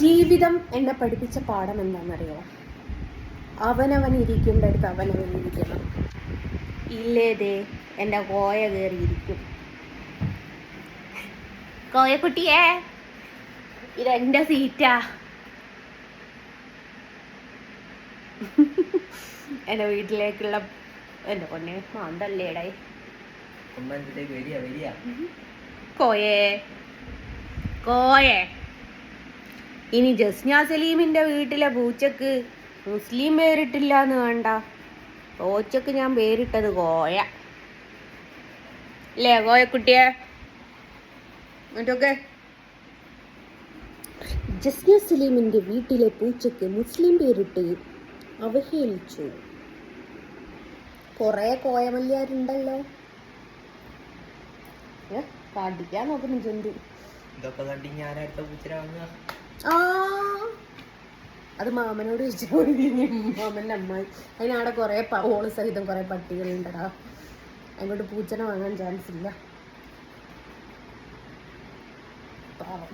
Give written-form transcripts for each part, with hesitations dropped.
ജീവിതം എന്നെ പഠിപ്പിച്ച പാഠം എന്താണെന്നറിയോ? അവനവനിരിക്കേണ്ടടുത്ത് അവനവനിരിക്കണം. ഇല്ലേതേ എൻ്റെ കോയ കയറിയിരിക്കും. കോയക്കുട്ടിയേ, ഇതെൻ്റെ സീറ്റാ. എൻ്റെ വീട്ടിലേക്കുള്ള എൻ്റെ പൊന്നെ മാന്തല്ലേടേ. കോയേ കോയേ, ഇനി ജസ്ന സലീമിൻ്റെ വീട്ടിലെ പൂച്ചക്ക് മുസ്ലിം പേരിട്ടില്ല എന്ന് വേണ്ട. പൂച്ചക്ക് ഞാൻ പേരിട്ടത് കോയ അല്ലേ? കോയക്കുട്ടിയെ എന്നിട്ടൊക്കെ ജസ്ന സലീമിൻ്റെ വീട്ടിലെ പൂച്ചക്ക് മുസ്ലിം പേരിട്ട് അവഹേളിച്ചു. കൊറേ കോയമല്യാരുണ്ടല്ലോ. കടിക്കാൻ നോക്കുന്നു ജന്തു. അത് മാമനോട് ചോദിച്ചു. മാമൻ്റെ അമ്മായി. അതിനവിടെ കുറെ ഓള് സഹിതം കുറെ പട്ടികളുണ്ടടാ. അങ്ങോട്ട് പൂച്ചനെ വാങ്ങാൻ ചാൻസ് ഇല്ല. പാവം.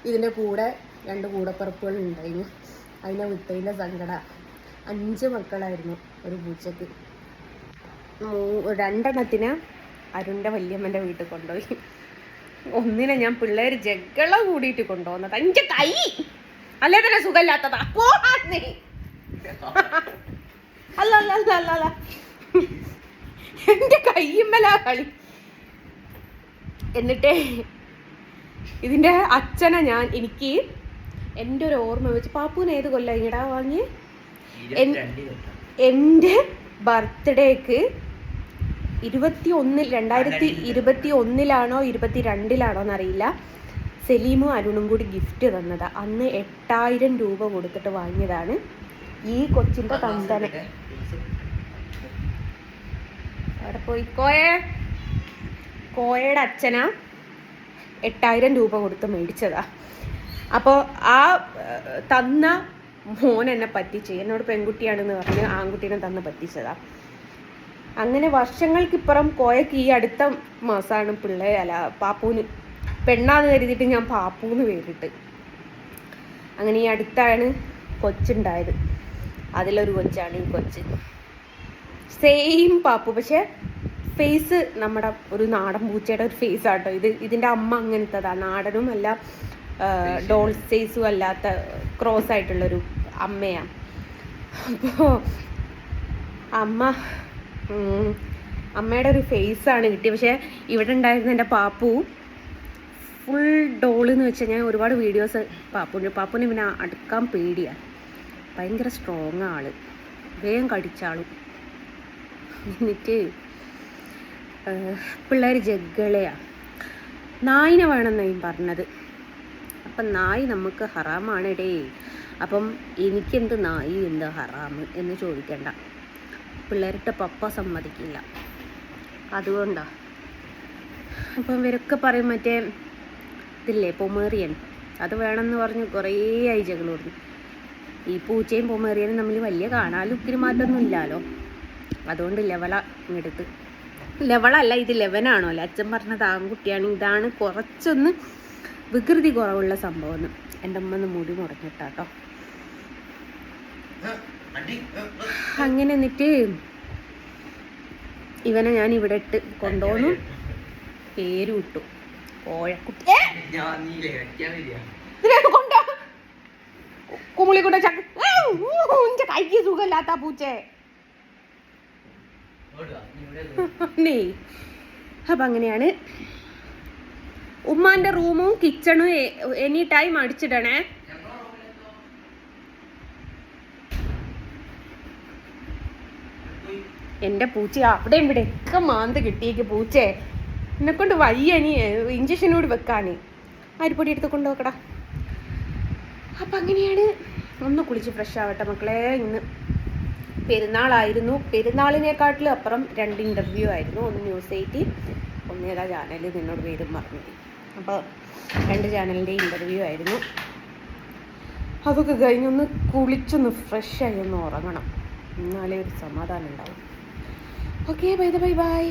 ഇതിൻ്റെ കൂടെ 2 കൂടപ്പിറപ്പുകൾ ഉണ്ടായിരുന്നു. അതിനെ വിട്ടതിൻ്റെ സങ്കട. 5 മക്കളായിരുന്നു ഒരു പൂച്ചക്ക്. 2 എണ്ണത്തിന് അരുണിൻ്റെ വല്യമ്മൻ്റെ വീട്ടിൽ കൊണ്ടുപോയി. 1 ഞാൻ പിള്ളേർ ജഗ്ഗള കൂടിയിട്ട് കൊണ്ടുപോകുന്നത്. 5 കൈ അല്ലേ തന്നെ സുഖമില്ലാത്തതാ. അല്ല അല്ല അല്ല അല്ല അല്ല, എൻ്റെ കയ്യുമ്മലാ കളി. എന്നിട്ടേ ഇതിൻ്റെ അച്ഛനെ എനിക്ക് എൻ്റെ ഒരു ഓർമ്മ വെച്ച്, പാപ്പൂന് ഏത് കൊല്ലം ഇങ്ങടാ വാങ്ങി? എൻ്റെ ബർത്ത്ഡേക്ക് 2021-ലാണോ 22-ലാണോ എന്നറിയില്ല, സലീമും അരുണും കൂടി ഗിഫ്റ്റ് തന്നതാ. അന്ന് 8000 രൂപ കൊടുത്തിട്ട് വാങ്ങിയതാണ് ഈ കൊച്ചിൻ്റെ തന്തന. അവിടെ പോയി കോയയുടെ അച്ഛനാ 8000 രൂപ കൊടുത്ത് മേടിച്ചതാ. അപ്പോൾ ആ തന്ന മോൻ എന്നെ പറ്റിച്ച്, എന്നോട് പെൺകുട്ടിയാണെന്ന് പറഞ്ഞ് ആൺകുട്ടീനെ തന്ന് പറ്റിച്ചതാ. അങ്ങനെ വർഷങ്ങൾക്കിപ്പുറം കോയക്ക് ഈ അടുത്ത മാസമാണ് പാപ്പൂന് പെണ്ണാന്ന് കരുതിയിട്ട് ഞാൻ പാപ്പൂന്ന് പേരിട്ട്. അങ്ങനെ ഈ അടുത്താണ് കൊച്ചുണ്ടായത്. അതിലൊരു കൊച്ചാണ് ഈ കൊച്ച്. സെയിം പാപ്പു, പക്ഷെ ഫേസ് നമ്മുടെ ഒരു നാടൻ പൂച്ചയുടെ ഒരു ഫേസ് ആട്ടോ ഇത്. ഇതിൻ്റെ അമ്മ അങ്ങനത്തതാ, നാടനും അല്ല ഡോൾ സൈസും അല്ലാത്ത ക്രോസ് ആയിട്ടുള്ളൊരു അമ്മയാണ്. അപ്പോൾ അമ്മയുടെ ഒരു ഫേസാണ് കിട്ടിയത്. പക്ഷേ ഇവിടെ ഉണ്ടായിരുന്ന എൻ്റെ പാപ്പു ഫുൾ ഡോളെന്ന് വെച്ചാൽ, ഞാൻ ഒരുപാട് വീഡിയോസ് പാപ്പുവിന് പിന്നെ അടുക്കാൻ പേടിയാണ്. ഭയങ്കര സ്ട്രോങ് ആള്, വേഗം കടിച്ചാളും. എന്നിട്ട് പിള്ളേർ ജഗ്ഗളയാണ്. നായിനെ വേണമെന്നാണ് പറഞ്ഞത്. അപ്പം നായി നമുക്ക് ഹറാമാണ് ഡേ. അപ്പം എനിക്കെന്ത് നായി എന്ത് ഹറാമ് എന്ന് ചോദിക്കണ്ട. പിള്ളേരുടെ പപ്പ സമ്മതിക്കില്ല, അതുകൊണ്ടാണ്. അപ്പം ഇവരൊക്കെ പറയും മറ്റേ ഇതില്ലേ പൊമേറിയൻ, അത് വേണമെന്ന് പറഞ്ഞ് കുറേ ആഴ്ചകൾ കൊടുത്തു. ഈ പൂച്ചയും പൊമേറിയനും തമ്മിൽ വലിയ കാണാനും ഒത്തിരി മാറ്റമൊന്നും ഇല്ലല്ലോ. അതുകൊണ്ട് ഇങ്ങെടുത്ത് ലെവളല്ല, ഇത് 11 അല്ലേ. അച്ഛൻ പറഞ്ഞത് ആൺകുട്ടിയാണ്. ഇതാണ് കുറച്ചൊന്ന് വികൃതി കുറവുള്ള സംഭവം. എൻ്റെ അമ്മ മുടി മുടങ്ങിട്ടാട്ടോ. അങ്ങനെ എന്നിട്ട് ഇവനെ ഞാൻ ഇവിടെ ഇട്ട് കൊണ്ടുപോന്നു, പേര് വിട്ടു കോഴക്കുട്ടി. കുമുളിക്കൂട്ട ചക്ക കൈക്ക് സുഖമില്ലാത്ത പൂച്ചേ. അപ്പം അങ്ങനെയാണ്. ഉമ്മാന്റെ റൂമും കിച്ചണും എനി ടൈം അടിച്ചിടണേ. എൻ്റെ പൂച്ച അവിടെ ഇവിടെ ഒക്കെ മാന്ത് കിട്ടിയേക്ക് പൂച്ചേ. എന്നെക്കൊണ്ട് വയ്യ ഇനി ഇഞ്ചക്ഷനോട് വെക്കാന്. അരിപ്പൊടി എടുത്ത് കൊണ്ടുപോക്കടാ. അപ്പം അങ്ങനെയാണ്. ഒന്ന് കുളിച്ച് ഫ്രഷ് ആവട്ടെ മക്കളെ. ഇന്ന് പെരുന്നാളായിരുന്നു. പെരുന്നാളിനെക്കാട്ടിലും അപ്പുറം 2 ഇൻ്റർവ്യൂ ആയിരുന്നു. ഒന്ന് ന്യൂസ് 8, ഒന്ന് ഏതാ ചാനലിൽ നിന്നോട് പേരും പറഞ്ഞു. അപ്പോൾ 2 ചാനലിൻ്റെ ഇൻ്റർവ്യൂ ആയിരുന്നു. അതൊക്കെ കഴിഞ്ഞൊന്ന് കുളിച്ചൊന്ന് ഫ്രഷായി ഒന്ന് ഉറങ്ങണം, എന്നാലേ ഒരു സമാധാനം ഉണ്ടാവും. Okay, bye bye.